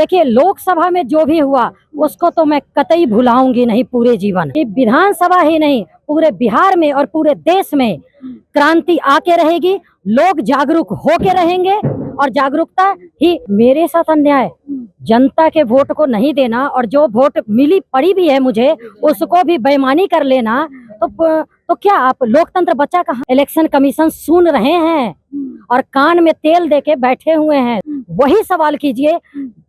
देखिए, लोकसभा में जो भी हुआ उसको तो मैं कतई भुलाऊंगी नहीं पूरे जीवन। ये विधानसभा ही नहीं, पूरे बिहार में और पूरे देश में क्रांति आके रहेगी। लोग जागरूक होके रहेंगे और जागरूकता ही। मेरे साथ अन्याय, जनता के वोट को नहीं देना और जो वोट मिली पड़ी भी है मुझे उसको भी बेईमानी कर लेना, तो क्या आप लोकतंत्र बचा कहाँ? इलेक्शन कमीशन सुन रहे हैं और कान में तेल देके बैठे हुए हैं। वही सवाल कीजिए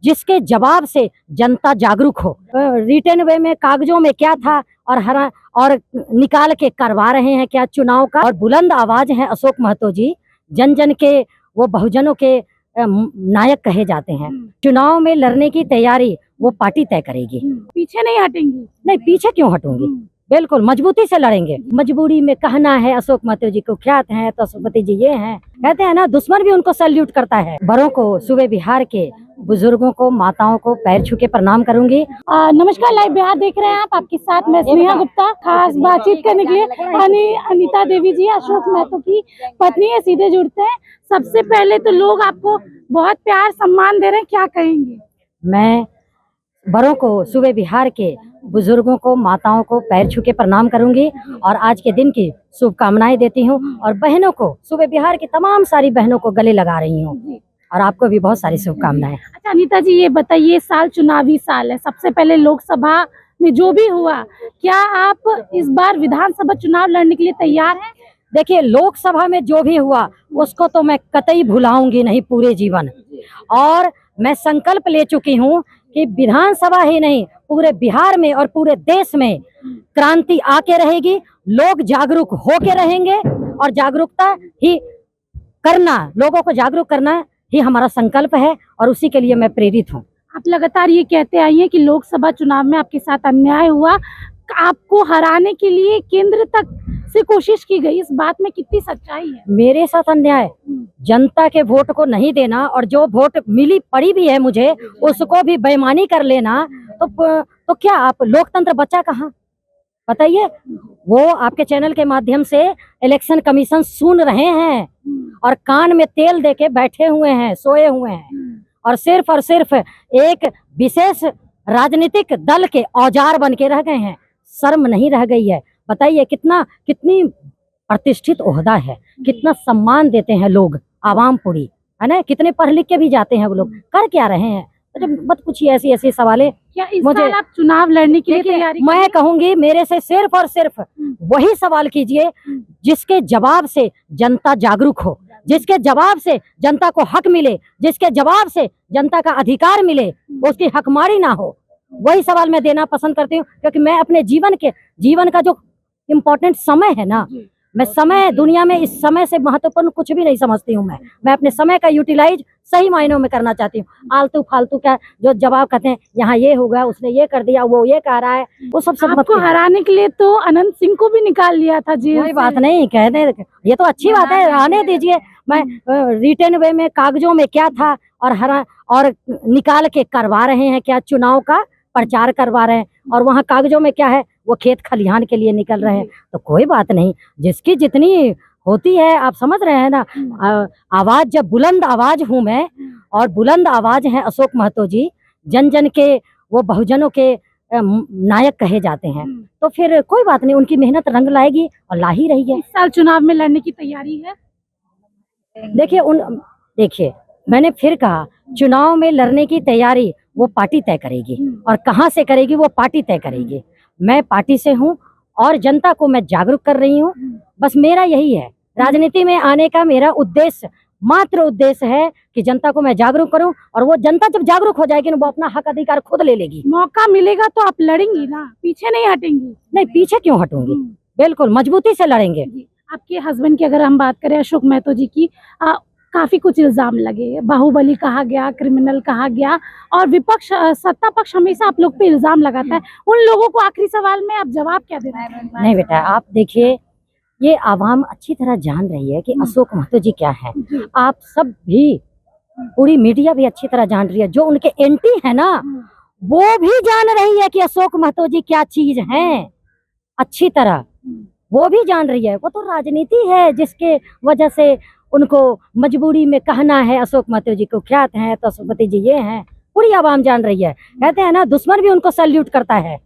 जिसके जवाब से जनता जागरूक हो। रिटर्न वे में कागजों में क्या था और निकाल के करवा रहे हैं क्या चुनाव का। और बुलंद आवाज है अशोक महतो जी, जन जन के, वो बहुजनों के नायक कहे जाते हैं। चुनाव में लड़ने की तैयारी वो पार्टी तय करेगी, पीछे नहीं हटेंगी। नहीं, पीछे क्यों हटूंगी, बिल्कुल मजबूती से लड़ेंगे। मजबूरी में कहना है अशोक महतो जी को ख्यात हैं तो अशोकपति जी ये हैं, कहते हैं ना, दुश्मन भी उनको सैल्यूट करता है। बड़ों को, सूबे बिहार के बुजुर्गों को, माताओं को पैर छू के प्रणाम करूंगी। नमस्कार, लाइव बिहार देख रहे हैं आप। आपके साथ मैं स्नेहा गुप्ता। खास बातचीत करने के लिए अनीता देवी जी, अशोक महतो की पत्नी है, सीधे जुड़ते हैं। सबसे पहले तो लोग आपको बहुत प्यार सम्मान दे रहे हैं, क्या कहेंगे? मैं बड़ों को, सूबे बिहार के बुजुर्गों को, माताओं को पैर छू के प्रणाम करूंगी और आज के दिन की शुभकामनाएं देती हूं। और बहनों को, सूबे बिहार की तमाम सारी बहनों को गले लगा रही हूं और आपको भी बहुत सारी शुभकामनाएं। अच्छा अनीता जी, ये बताइए, साल चुनावी साल है, सबसे पहले लोकसभा में जो भी हुआ, क्या आप इस बार विधानसभा चुनाव लड़ने के लिए तैयार हैं? देखिए, लोकसभा में जो भी हुआ उसको तो मैं कतई भुलाऊंगी नहीं पूरे जीवन। और मैं संकल्प ले चुकी हूँ कि विधानसभा ही नहीं, पूरे बिहार में और पूरे देश में क्रांति आके रहेगी। लोग जागरूक होके रहेंगे और जागरूकता ही करना, लोगों को जागरूक करना ही हमारा संकल्प है और उसी के लिए मैं प्रेरित हूँ। आप लगातार ये कहते आई हैं कि लोकसभा चुनाव में आपके साथ अन्याय हुआ, आपको हराने के लिए केंद्र तक से कोशिश की गई, इस बात में कितनी सच्चाई है? मेरे साथ अन्याय, जनता के वोट को नहीं देना और जो वोट मिली पड़ी भी है मुझे उसको भी बेईमानी कर लेना, तो क्या आप लोकतंत्र बचा कहाँ? बताइए। वो आपके चैनल के माध्यम से इलेक्शन कमीशन सुन रहे हैं और कान में तेल देके बैठे हुए हैं, सोए हुए हैं और सिर्फ एक विशेष राजनीतिक दल के औजार बन के रह गए हैं। शर्म नहीं रह गई है? बताइए, कितनी प्रतिष्ठित ओहदा है, कितना सम्मान देते हैं लोग, आवाम पूरी, है ना, कितने पढ़ लिख के भी जाते हैं वो लोग, कर क्या रहे हैं? मत पूछिए ऐसी सवालें। क्या इस साल आप चुनाव लड़ने के लिए तैयारी? मैं कहूंगी मेरे से सिर्फ और सिर्फ वही सवाल कीजिए जिसके जवाब से जनता जागरूक हो, जिसके जवाब से जनता को हक मिले, जिसके जवाब से जनता का अधिकार मिले, उसकी हकमारी ना हो। वही सवाल मैं देना पसंद करती हूँ, क्योंकि मैं अपने जीवन का जो इम्पोर्टेंट समय है ना, मैं समय, दुनिया में इस समय से महत्वपूर्ण कुछ भी नहीं समझती हूँ। मैं अपने समय का यूटिलाइज सही मायनों में करना चाहती हूँ। आलतू फालतू क्या जो जवाब कहते हैं, यहाँ ये हो गया, उसने ये कर दिया, वो ये कह रहा है, वो सब आपको हराने के लिए तो अनंत सिंह को भी निकाल लिया था जी। कोई बात नहीं, कहने ये तो अच्छी बात है, आने दीजिए। मैं रिटर्न वे में कागजों में क्या था और निकाल के करवा रहे हैं क्या चुनाव का प्रचार करवा रहे हैं, और वहाँ कागजों में क्या है, वो खेत खलिहान के लिए निकल रहे हैं। तो कोई बात नहीं, जिसकी जितनी होती है, आप समझ रहे हैं ना। आवाज, जब बुलंद आवाज हूँ मैं और बुलंद आवाज है अशोक महतो जी, जन जन के, वो बहुजनों के नायक कहे जाते हैं, तो फिर कोई बात नहीं, उनकी मेहनत रंग लाएगी और ला ही रही है। इस साल चुनाव में लड़ने की तैयारी है? देखिए, मैंने फिर कहा, चुनाव में लड़ने की तैयारी वो पार्टी तय करेगी और कहाँ से करेगी वो पार्टी तय करेगी। मैं पार्टी से हूँ और जनता को मैं जागरूक कर रही हूँ। बस मेरा यही है, राजनीति में आने का मेरा उद्देश्य, मात्र उद्देश्य है कि जनता को मैं जागरूक करूं, और वो जनता जब जागरूक हो जाएगी ना, वो अपना हक अधिकार खुद ले लेगी। मौका मिलेगा तो आप लड़ेंगी ना, पीछे नहीं हटेंगी? नहीं, पीछे क्यों हटूंगी, बिल्कुल मजबूती से लड़ेंगे। आपके हस्बैंड की अगर हम बात करें, अशोक महतो जी की, काफी कुछ इल्जाम लगे, बाहुबली कहा गया, क्रिमिनल कहा गया, और विपक्ष, सत्ता पक्ष हमेशा आप लोग पे इल्जाम लगाता है। उन लोगों को आखिरी सवाल में आप जवाब क्या देना है? नहीं बेटा, आप देखिए, ये आवाम अच्छी तरह जान रही है कि अशोक महतो जी क्या है। आप सब भी, पूरी मीडिया भी अच्छी तरह जान रही है, जो उनके एंटी है ना, वो भी जान रही है कि अशोक महतो जी क्या चीज हैं, अच्छी तरह वो भी जान रही है। वो तो राजनीति है जिसके वजह से उनको मजबूरी में कहना है अशोक महतो जी को ख्यात हैं तो अशोकपति जी ये हैं, पूरी आवाम जान रही है। कहते हैं ना, दुश्मन भी उनको सैल्यूट करता है।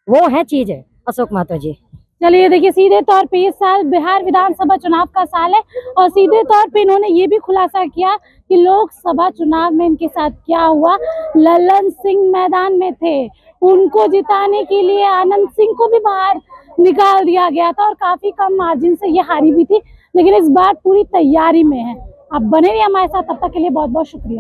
वो है चीज अशोक महतो जी। चलिए देखिए, सीधे तौर पे इस साल बिहार विधानसभा चुनाव का साल है और सीधे तौर पे इन्होंने ये भी खुलासा किया कि लोकसभा चुनाव में इनके साथ क्या हुआ। ललन सिंह मैदान में थे, उनको जिताने के लिए आनंद सिंह को भी बाहर निकाल दिया गया था और काफी कम मार्जिन से ये हारी भी थी, लेकिन इस बार पूरी तैयारी में है। आप बने रहिए हमारे साथ, तब तक के लिए बहुत बहुत शुक्रिया।